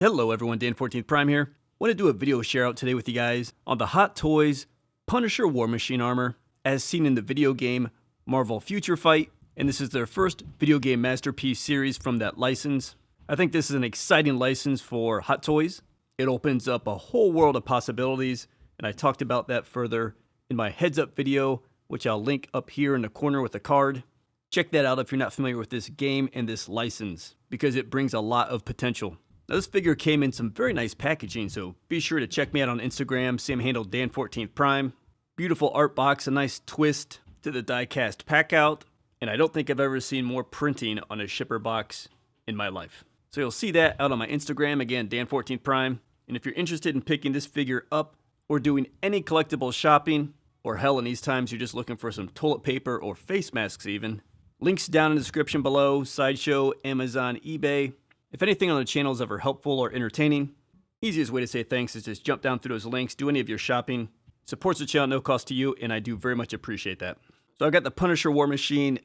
Hello everyone, Dan 14th Prime here. Want to do a video share out today with you guys on the Hot Toys Punisher War Machine armor as seen in the video game Marvel Future Fight, and this is their first video game masterpiece series from that license. I think this is an exciting license for Hot Toys. It opens up a whole world of possibilities, and I talked about that further in my heads up video, which I'll link up here in the corner with a card. Check that out if you're not familiar with this game and this license, because it brings a lot of potential. Now, this figure came in some very nice packaging, so be sure to check me out on Instagram, same handle Dan14th Prime. Beautiful art box, a nice twist to the die-cast pack out, and I don't think I've ever seen more printing on a shipper box in my life. So you'll see that out on my Instagram, again, Dan14th Prime. And if you're interested in picking this figure up or doing any collectible shopping, or hell, in these times you're just looking for some toilet paper or face masks even, links down in the description below, Sideshow, Amazon, eBay. If anything on the channel is ever helpful or entertaining, easiest way to say thanks is just jump down through those links, do any of your shopping. Supports the channel, no cost to you, and I do very much appreciate that. So I've got the Punisher War Machine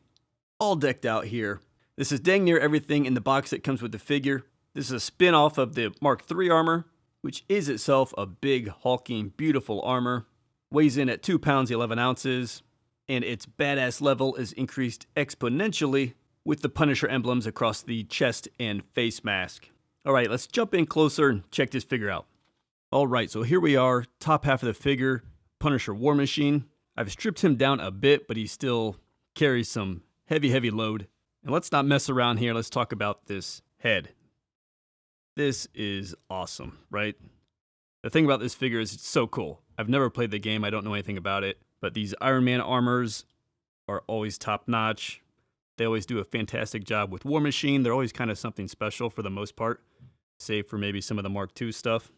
all decked out here. This is dang near everything in the box that comes with the figure. This is a spin-off of the Mark III armor, which is itself a big, hulking, beautiful armor. Weighs in at 2 pounds 11 ounces, and its badass level is increased exponentially with the Punisher emblems across the chest and face mask. Alright, let's jump in closer and check this figure out. Alright, so here we are, top half of the figure, Punisher War Machine. I've stripped him down a bit, but he still carries some heavy load. And let's not mess around here, let's talk about this head. This is awesome, right? The thing about this figure is it's so cool. I've never played the game, I don't know anything about it, but these Iron Man armors are always top notch. They always do a fantastic job with War Machine. They're always kind of something special for the most part, save for maybe some of the Mark II stuff.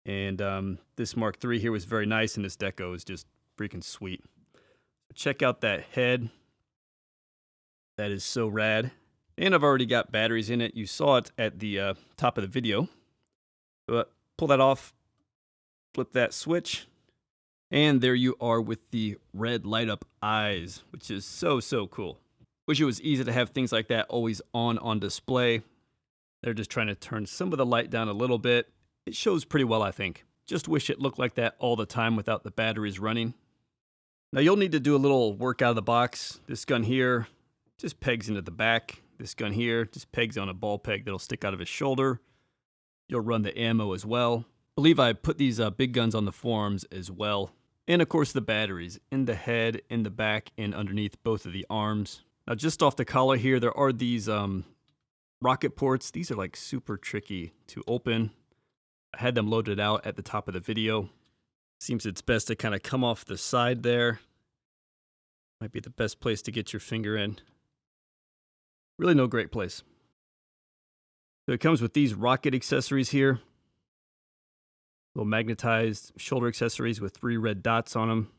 And this Mark III here was very nice, and this deco is just freaking sweet. Check out that head. That is so rad. And I've already got batteries in it. You saw it at the top of the video. But pull that off, flip that switch, and there you are with the red light up eyes, which is so cool. Wish it was easy to have things like that always on display. They're just trying to turn some of the light down a little bit. It shows pretty well, I think. Just wish it looked like that all the time without the batteries running. Now you'll need to do a little work out of the box. This gun here just pegs into the back. This gun here just pegs on a ball peg that'll stick out of his shoulder. You'll run the ammo as well. I believe I put these big guns on the forums as well. And of course the batteries in the head, in the back, and underneath both of the arms. Now just off the collar here, there are these rocket ports. These are like super tricky to open. I had them loaded out at the top of the video. Seems it's best to kind of come off the side there. Might be the best place to get your finger in. Really no great place. So it comes with these rocket accessories here. Little magnetized shoulder accessories with 3 red dots on them.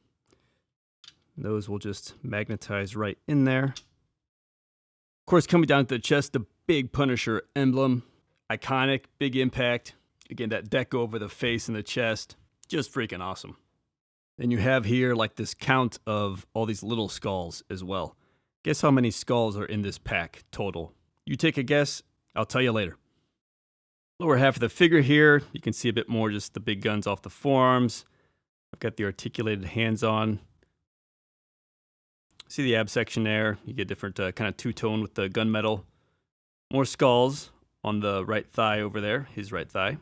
Those will just magnetize right in there. Of course, coming down to the chest, the big Punisher emblem. Iconic, big impact. Again, that deco over the face and the chest. Just freaking awesome. Then you have here like this count of all these little skulls as well. Guess how many skulls are in this pack total? You take a guess, I'll tell you later. Lower half of the figure here, you can see a bit more just the big guns off the forearms. I've got the articulated hands on. See the ab section there? You get different kind of two-tone with the gunmetal. More skulls on the right thigh over there, his right thigh.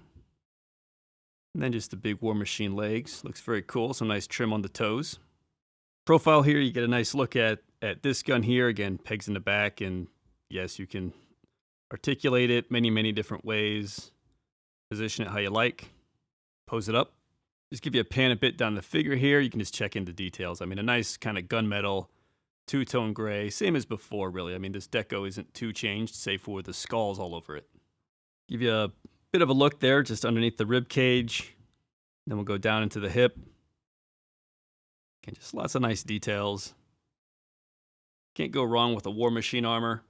And then just the big War Machine legs. Looks very cool, some nice trim on the toes. Profile here, you get a nice look at this gun here. Again, pegs in the back, and yes, you can articulate it many different ways. Position it how you like. Pose it up. Just give you a pan a bit down the figure here. You can just check into details. I mean, a nice kind of gunmetal, two-tone gray. Same as before, really. I mean, this deco isn't too changed, save for the skulls all over it. Give you a bit of a look there, just underneath the rib cage. Then we'll go down into the hip. Again, just lots of nice details. Can't go wrong with a War Machine armor.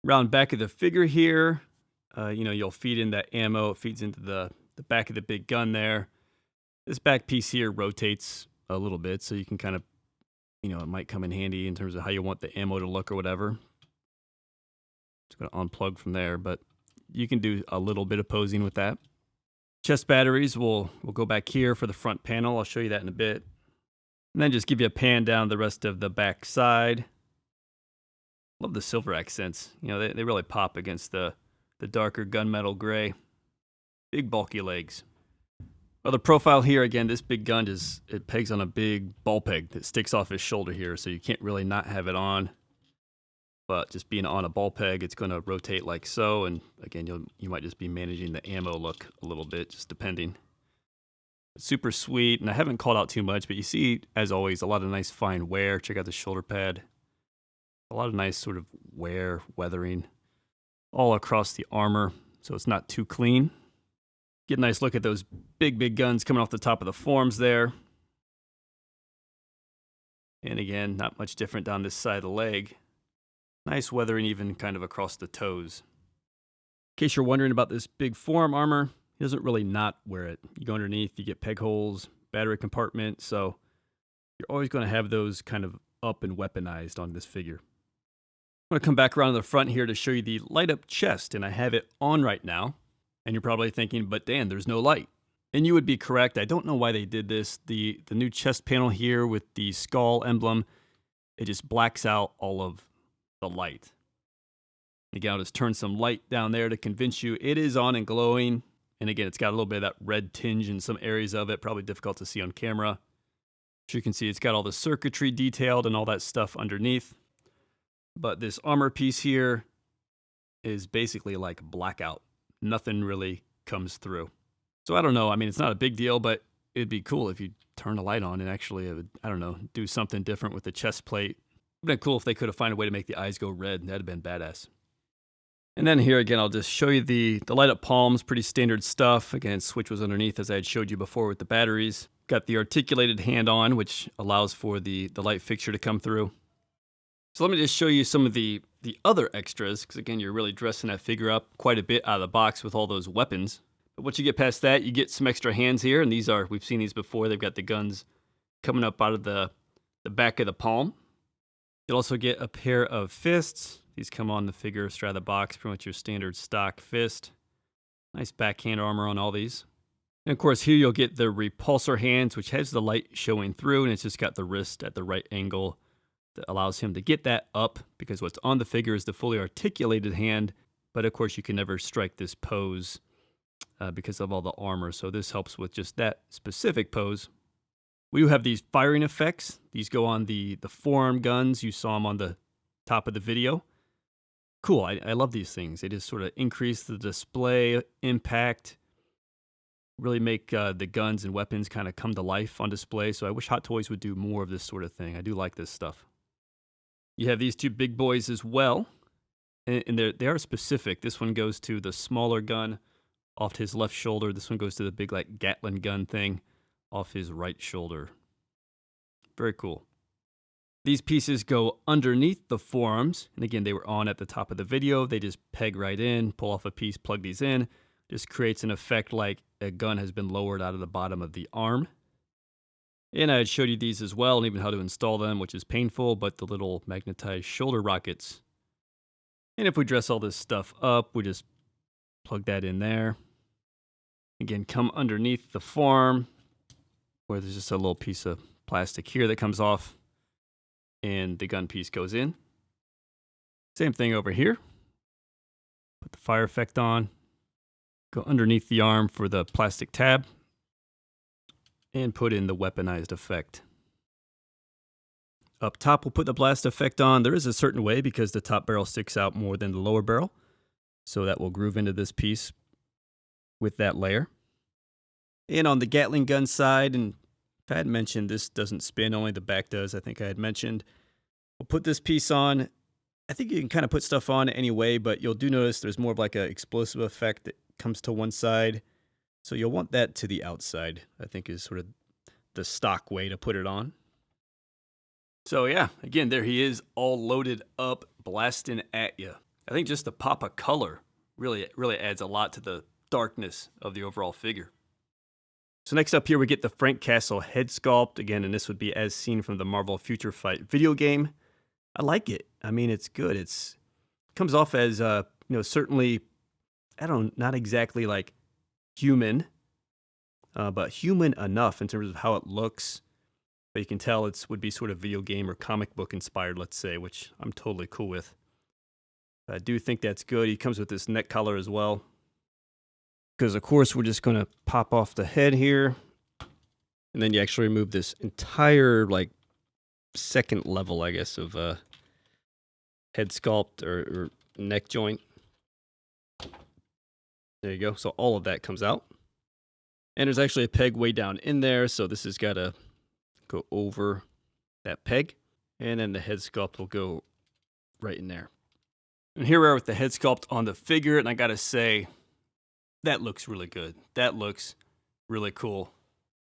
Around back of the figure here, you'll feed in that ammo. It feeds into the back of the big gun there. This back piece here rotates a little bit, so you can kind of, it might come in handy in terms of how you want the ammo to look or whatever. Just going to unplug from there, but you can do a little bit of posing with that. Chest batteries, we'll go back here for the front panel. I'll show you that in a bit. And then just give you a pan down the rest of the back side. Love the silver accents. You know, they really pop against the darker gunmetal gray. Big bulky legs. Well, the profile here, again, this big gun it pegs on a big ball peg that sticks off his shoulder here, so you can't really not have it on. But just being on a ball peg, it's going to rotate like so, and again, you might just be managing the ammo look a little bit, just depending. Super sweet, and I haven't called out too much, but you see, as always, a lot of nice fine wear. Check out the shoulder pad. A lot of nice sort of wear, weathering, all across the armor, so it's not too clean. Get a nice look at those big guns coming off the top of the forms there. And again, not much different down this side of the leg. Nice weathering even kind of across the toes. In case you're wondering about this big forearm armor, he doesn't really not wear it. You go underneath, you get peg holes, battery compartment, so you're always going to have those kind of up and weaponized on this figure. I'm going to come back around to the front here to show you the light up chest, and I have it on right now. And you're probably thinking, but Dan, there's no light. And you would be correct. I don't know why they did this. The new chest panel here with the skull emblem, it just blacks out all of the light. Again, I'll just turn some light down there to convince you it is on and glowing. And again, it's got a little bit of that red tinge in some areas of it, probably difficult to see on camera. As you can see, it's got all the circuitry detailed and all that stuff underneath. But this armor piece here is basically like blackout. Nothing really comes through. So I don't know. I mean, it's not a big deal, but it'd be cool if you turn the light on and actually, it would, I don't know, do something different with the chest plate. It'd been cool if they could have found a way to make the eyes go red. That'd have been badass. And then here again, I'll just show you the light up palms, pretty standard stuff. Again, switch was underneath as I had showed you before with the batteries. Got the articulated hand on, which allows for the light fixture to come through. So let me just show you some of the other extras, because again, you're really dressing that figure up quite a bit out of the box with all those weapons. But once you get past that, you get some extra hands here, and we've seen these before. They've got the guns coming up out of the back of the palm. You'll also get a pair of fists. These come on the figure straight out of the box, pretty much your standard stock fist. Nice backhand armor on all these. And of course, here you'll get the repulsor hands, which has the light showing through, and it's just got the wrist at the right angle that allows him to get that up, because what's on the figure is the fully articulated hand, but of course you can never strike this pose because of all the armor, so this helps with just that specific pose. We do have these firing effects. These go on the forearm guns. You saw them on the top of the video. Cool, I love these things. They just sort of increase the display impact, really make the guns and weapons kind of come to life on display, so I wish Hot Toys would do more of this sort of thing. I do like this stuff. You have these two big boys as well, and they are specific. This one goes to the smaller gun off his left shoulder. This one goes to the big like Gatling gun thing off his right shoulder. Very cool. These pieces go underneath the forearms, and again, they were on at the top of the video. They just peg right in, pull off a piece, plug these in. Just creates an effect like a gun has been lowered out of the bottom of the arm. And I had showed you these as well, and even how to install them, which is painful, but the little magnetized shoulder rockets. And if we dress all this stuff up, we just plug that in there. Again, come underneath the forearm, where there's just a little piece of plastic here that comes off, and the gun piece goes in. Same thing over here. Put the fire effect on. Go underneath the arm for the plastic tab. And put in the weaponized effect. Up top, we'll put the blast effect on. There is a certain way because the top barrel sticks out more than the lower barrel. So that will groove into this piece with that layer. And on the Gatling gun side, and if I had mentioned this doesn't spin, only the back does, I think I had mentioned. We'll put this piece on. I think you can kind of put stuff on anyway, but you'll do notice there's more of like an explosive effect that comes to one side. So you'll want that to the outside, I think is sort of the stock way to put it on. So yeah, again, there he is, all loaded up, blasting at you. I think just the pop of color really adds a lot to the darkness of the overall figure. So next up here, we get the Frank Castle head sculpt. Again, and this would be as seen from the Marvel Future Fight video game. I like it. I mean, it's good. It comes off as, certainly I don't, not exactly like human, but human enough in terms of how it looks. But you can tell it's would be sort of video game or comic book inspired, let's say, which I'm totally cool with. I do think that's good. He comes with this neck collar as well. Because, of course, we're just going to pop off the head here. And then you actually remove this entire, like, second level, I guess, of head sculpt or neck joint. There you go. So all of that comes out. And there's actually a peg way down in there. So this has got to go over that peg. And then the head sculpt will go right in there. And here we are with the head sculpt on the figure. And I got to say, that looks really good. That looks really cool.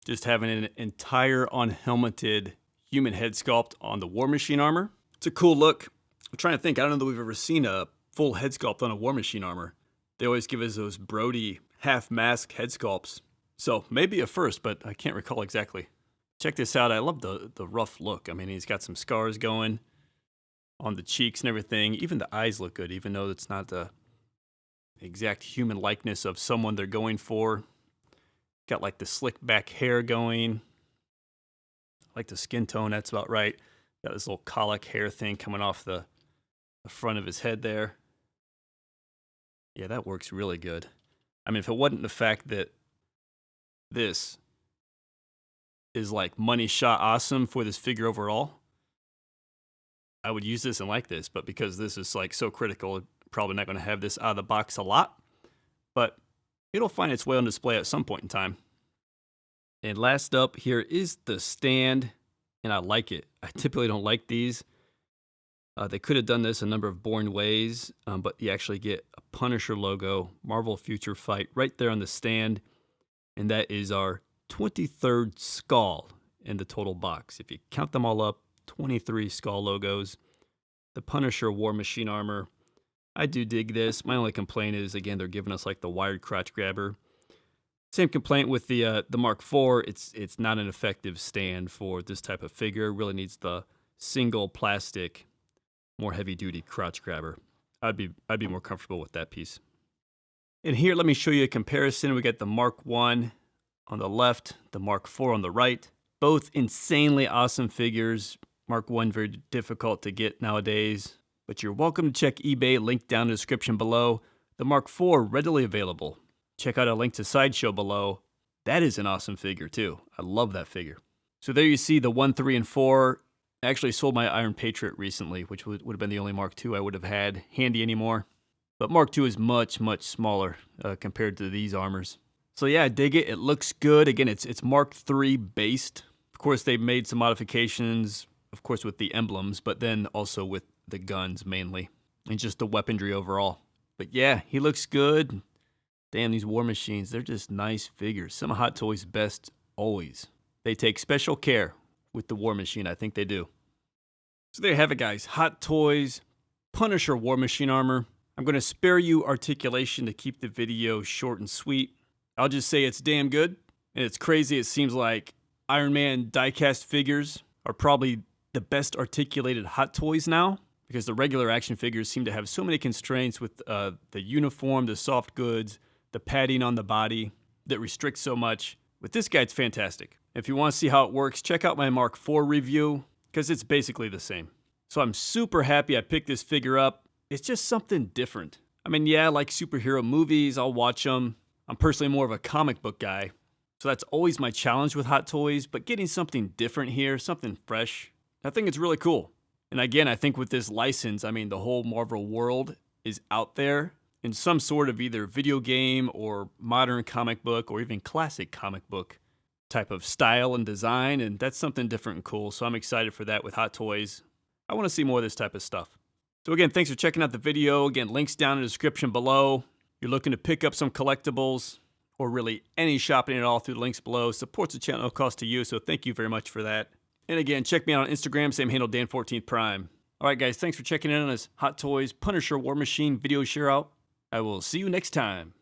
Just having an entire unhelmeted human head sculpt on the War Machine armor. It's a cool look. I'm trying to think. I don't know that we've ever seen a full head sculpt on a War Machine armor. They always give us those Brody half-mask head sculpts. So maybe a first, but I can't recall exactly. Check this out. I love the rough look. I mean, he's got some scars going on the cheeks and everything. Even the eyes look good, even though it's not the exact human likeness of someone they're going for. Got like the slick back hair going. I like the skin tone, that's about right. Got this little colic hair thing coming off the front of his head there. Yeah, that works really good. I mean, if it wasn't the fact that this is like money shot awesome for this figure overall, I would use this and like this, but because this is like so critical, probably not going to have this out of the box a lot, but it'll find its way on display at some point in time. And last up here is the stand, and I like it. I typically don't like these. They could have done this a number of boring ways, but you actually get a Punisher logo, Marvel Future Fight, right there on the stand, and that is our 23rd skull in the total box. If you count them all up, 23 skull logos. The Punisher War Machine armor. I do dig this. My only complaint is, again, they're giving us like the wired crotch grabber. Same complaint with the Mark IV. It's not an effective stand for this type of figure. It really needs the single plastic, more heavy-duty crotch grabber. I'd be more comfortable with that piece. And here, let me show you a comparison. We got the Mark I on the left, the Mark IV on the right. Both insanely awesome figures. Mark I very difficult to get nowadays, but you're welcome to check eBay, link down in the description below. The Mark IV readily available. Check out a link to Sideshow below. That is an awesome figure too. I love that figure. So there you see the 1, 3, and 4. I actually sold my Iron Patriot recently, which would have been the only Mark II I would have had handy anymore. But Mark II is much, much smaller compared to these armors. So yeah, I dig it. It looks good. Again, it's Mark III based. Of course, they've made some modifications, of course, with the emblems, but then also with the guns mainly, and just the weaponry overall. But yeah, he looks good. Damn, these War Machines, they're just nice figures. Some of Hot Toys' best always. They take special care with the War Machine. I think they do. So there you have it, guys. Hot Toys, Punisher War Machine armor. I'm going to spare you articulation to keep the video short and sweet. I'll just say it's damn good. And it's crazy. It seems like Iron Man diecast figures are probably the best articulated Hot Toys now, because the regular action figures seem to have so many constraints with the uniform, the soft goods, the padding on the body that restricts so much. With this guy, it's fantastic. If you want to see how it works, check out my Mark IV review, because it's basically the same. So I'm super happy I picked this figure up. It's just something different. I mean, yeah, I like superhero movies. I'll watch them. I'm personally more of a comic book guy, so that's always my challenge with Hot Toys, but getting something different here, something fresh, I think it's really cool. And again, I think with this license, I mean, the whole Marvel world is out there in some sort of either video game or modern comic book or even classic comic book type of style and design, and that's something different and cool, so I'm excited for that with Hot Toys. I want to see more of this type of stuff. So again, thanks for checking out the video. Again, links down in the description below. You're looking to pick up some collectibles or really any shopping at all through the links below. Supports the channel, no cost to you, so thank you very much for that. And again, check me out on Instagram, same handle, Dan14Prime. All right, guys, thanks for checking in on this Hot Toys Punisher War Machine video share out. I will see you next time.